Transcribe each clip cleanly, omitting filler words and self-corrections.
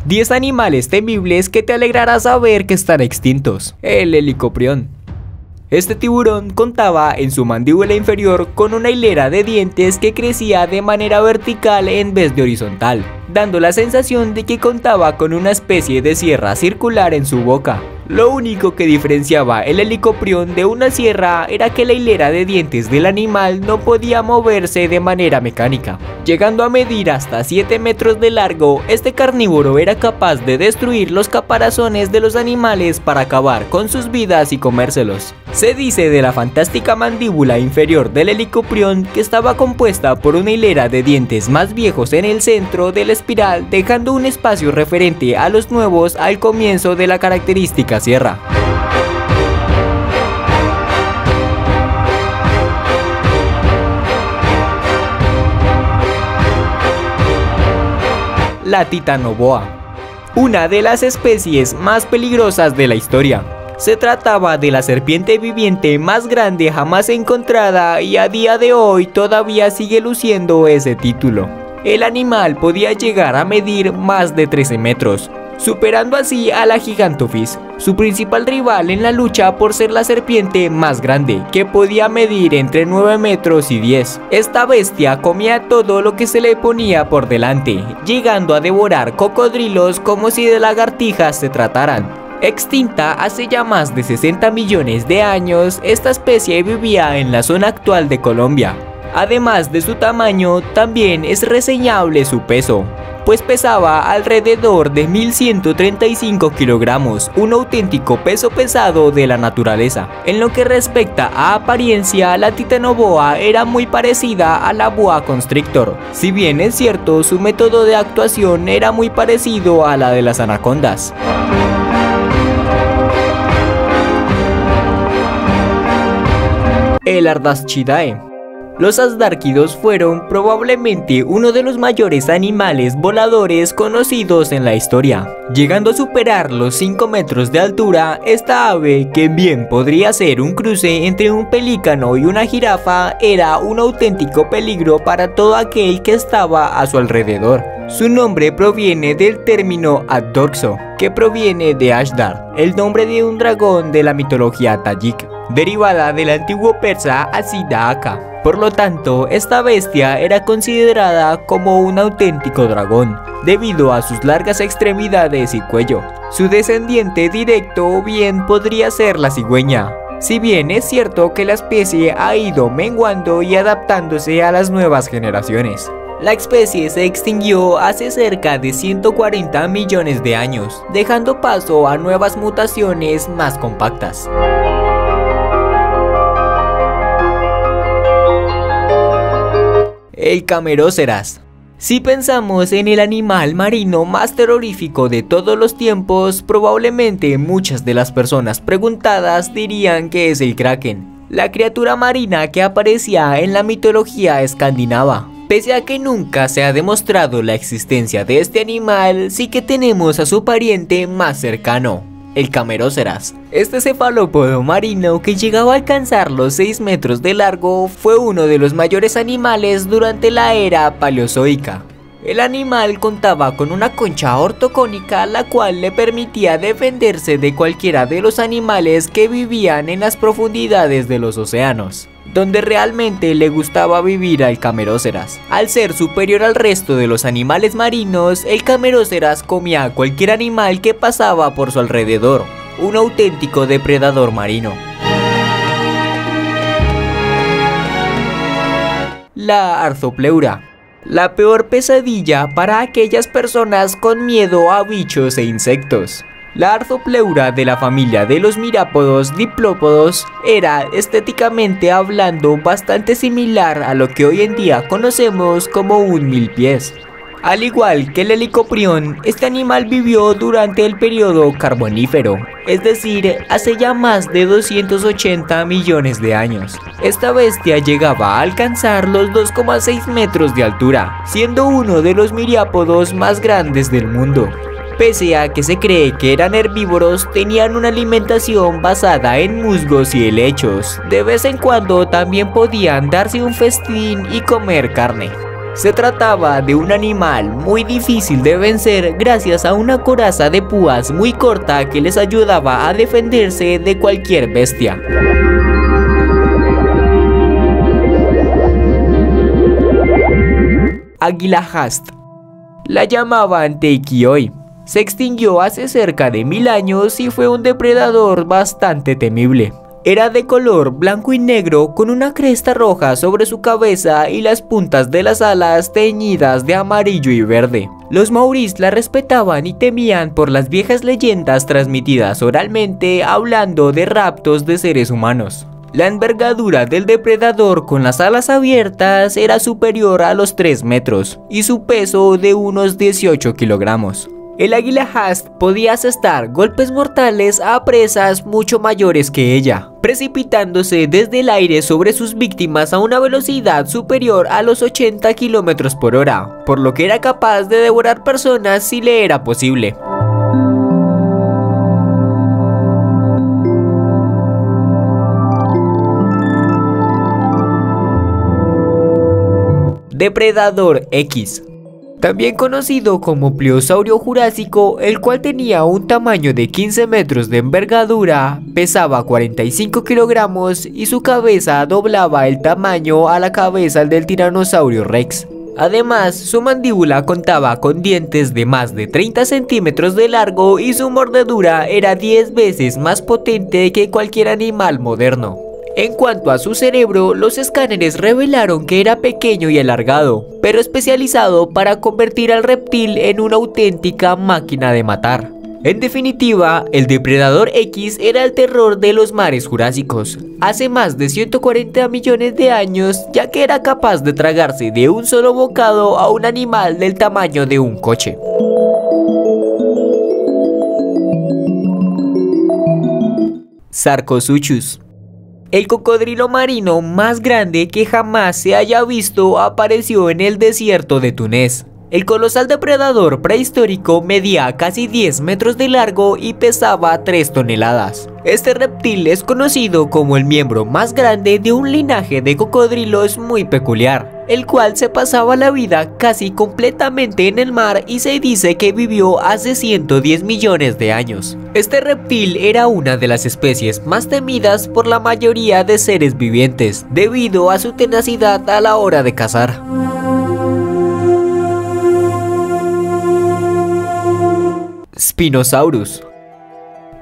10 animales temibles que te alegrará saber que están extintos. El helicoprión. Este tiburón contaba en su mandíbula inferior con una hilera de dientes que crecía de manera vertical en vez de horizontal, dando la sensación de que contaba con una especie de sierra circular en su boca. Lo único que diferenciaba el helicoprión de una sierra era que la hilera de dientes del animal no podía moverse de manera mecánica. Llegando a medir hasta 7 metros de largo, este carnívoro era capaz de destruir los caparazones de los animales para acabar con sus vidas y comérselos. Se dice de la fantástica mandíbula inferior del helicoprión que estaba compuesta por una hilera de dientes más viejos en el centro de la espiral, dejando un espacio referente a los nuevos al comienzo de la característica sierra. La titanoboa, una de las especies más peligrosas de la historia. Se trataba de la serpiente viviente más grande jamás encontrada y a día de hoy todavía sigue luciendo ese título. El animal podía llegar a medir más de 13 metros, superando así a la Gigantophis, su principal rival en la lucha por ser la serpiente más grande, que podía medir entre 9 metros y 10. Esta bestia comía todo lo que se le ponía por delante, llegando a devorar cocodrilos como si de lagartijas se trataran. Extinta hace ya más de 60 millones de años, esta especie vivía en la zona actual de Colombia. Además de su tamaño, también es reseñable su peso, pues pesaba alrededor de 1135 kilogramos, un auténtico peso pesado de la naturaleza. En lo que respecta a apariencia, la titanoboa era muy parecida a la boa constrictor, si bien es cierto su método de actuación era muy parecido a la de las anacondas. El Ardaschidae. Los asdárquidos fueron probablemente uno de los mayores animales voladores conocidos en la historia, llegando a superar los 5 metros de altura. Esta ave, que bien podría ser un cruce entre un pelícano y una jirafa, era un auténtico peligro para todo aquel que estaba a su alrededor. Su nombre proviene del término Ad-Dorso, que proviene de Ashdar, el nombre de un dragón de la mitología tayik, derivada del antiguo persa Asidaaka. Por lo tanto, esta bestia era considerada como un auténtico dragón, debido a sus largas extremidades y cuello. Su descendiente directo bien podría ser la cigüeña, si bien es cierto que la especie ha ido menguando y adaptándose a las nuevas generaciones. La especie se extinguió hace cerca de 140 millones de años, dejando paso a nuevas mutaciones más compactas. El Cameróceras. Si pensamos en el animal marino más terrorífico de todos los tiempos, probablemente muchas de las personas preguntadas dirían que es el kraken, la criatura marina que aparecía en la mitología escandinava. Pese a que nunca se ha demostrado la existencia de este animal, sí que tenemos a su pariente más cercano, el Cameróceras. Este cefalópodo marino, que llegaba a alcanzar los 6 metros de largo, fue uno de los mayores animales durante la era paleozoica. El animal contaba con una concha ortocónica, la cual le permitía defenderse de cualquiera de los animales que vivían en las profundidades de los océanos, donde realmente le gustaba vivir al Cameróceras. Al ser superior al resto de los animales marinos, el Cameróceras comía a cualquier animal que pasaba por su alrededor, un auténtico depredador marino. La Arthopleura. La peor pesadilla para aquellas personas con miedo a bichos e insectos. La Arthopleura, de la familia de los mirápodos diplópodos, era estéticamente hablando bastante similar a lo que hoy en día conocemos como un milpiés. Al igual que el helicoprión, este animal vivió durante el periodo carbonífero, es decir, hace ya más de 280 millones de años. Esta bestia llegaba a alcanzar los 2,6 metros de altura, siendo uno de los miriápodos más grandes del mundo. Pese a que se cree que eran herbívoros, tenían una alimentación basada en musgos y helechos. De vez en cuando también podían darse un festín y comer carne. Se trataba de un animal muy difícil de vencer gracias a una coraza de púas muy corta que les ayudaba a defenderse de cualquier bestia. Águila Haast. La llamaban Tekioi. Se extinguió hace cerca de 1000 años y fue un depredador bastante temible. Era de color blanco y negro con una cresta roja sobre su cabeza y las puntas de las alas teñidas de amarillo y verde. Los maoríes la respetaban y temían por las viejas leyendas transmitidas oralmente hablando de raptos de seres humanos. La envergadura del depredador con las alas abiertas era superior a los 3 metros y su peso de unos 18 kilogramos. El águila Haast podía asestar golpes mortales a presas mucho mayores que ella, precipitándose desde el aire sobre sus víctimas a una velocidad superior a los 80 kilómetros por hora, por lo que era capaz de devorar personas si le era posible. Depredador X. También conocido como Pliosaurio jurásico, el cual tenía un tamaño de 15 metros de envergadura, pesaba 45 kilogramos y su cabeza doblaba el tamaño a la cabeza del Tiranosaurio Rex. Además, su mandíbula contaba con dientes de más de 30 centímetros de largo y su mordedura era 10 veces más potente que cualquier animal moderno. En cuanto a su cerebro, los escáneres revelaron que era pequeño y alargado, pero especializado para convertir al reptil en una auténtica máquina de matar. En definitiva, el Depredador X era el terror de los mares jurásicos, hace más de 140 millones de años, ya que era capaz de tragarse de un solo bocado a un animal del tamaño de un coche. Sarcosuchus. El cocodrilo marino más grande que jamás se haya visto apareció en el desierto de Túnez. El colosal depredador prehistórico medía casi 10 metros de largo y pesaba 3 toneladas. Este reptil es conocido como el miembro más grande de un linaje de cocodrilos muy peculiar, el cual se pasaba la vida casi completamente en el mar y se dice que vivió hace 110 millones de años. Este reptil era una de las especies más temidas por la mayoría de seres vivientes, debido a su tenacidad a la hora de cazar. Spinosaurus.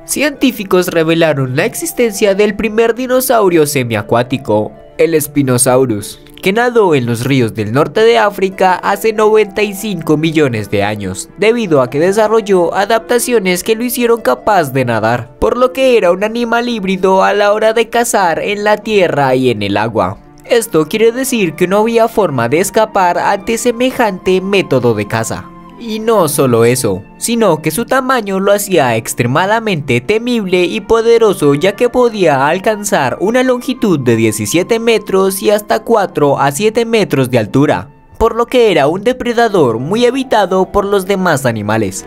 Científicos revelaron la existencia del primer dinosaurio semiacuático, el Spinosaurus, que nadó en los ríos del norte de África hace 95 millones de años, debido a que desarrolló adaptaciones que lo hicieron capaz de nadar, por lo que era un animal híbrido a la hora de cazar en la tierra y en el agua. Esto quiere decir que no había forma de escapar ante semejante método de caza. Y no solo eso, sino que su tamaño lo hacía extremadamente temible y poderoso, ya que podía alcanzar una longitud de 17 metros y hasta 4 a 7 metros de altura, por lo que era un depredador muy evitado por los demás animales.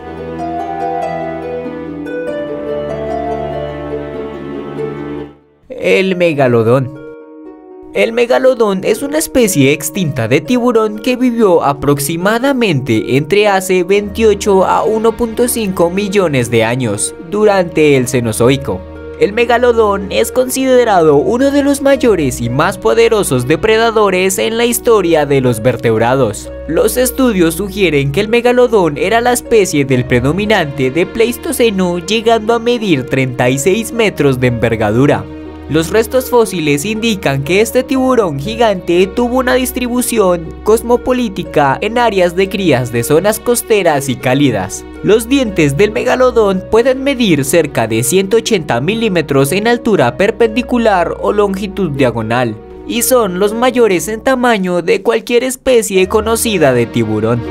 El megalodón. El megalodón es una especie extinta de tiburón que vivió aproximadamente entre hace 28 a 1.5 millones de años, durante el Cenozoico. El megalodón es considerado uno de los mayores y más poderosos depredadores en la historia de los vertebrados. Los estudios sugieren que el megalodón era la especie del predominante de Pleistoceno, llegando a medir 36 metros de envergadura. Los restos fósiles indican que este tiburón gigante tuvo una distribución cosmopolítica en áreas de crías de zonas costeras y cálidas. Los dientes del megalodón pueden medir cerca de 180 milímetros en altura perpendicular o longitud diagonal, y son los mayores en tamaño de cualquier especie conocida de tiburón.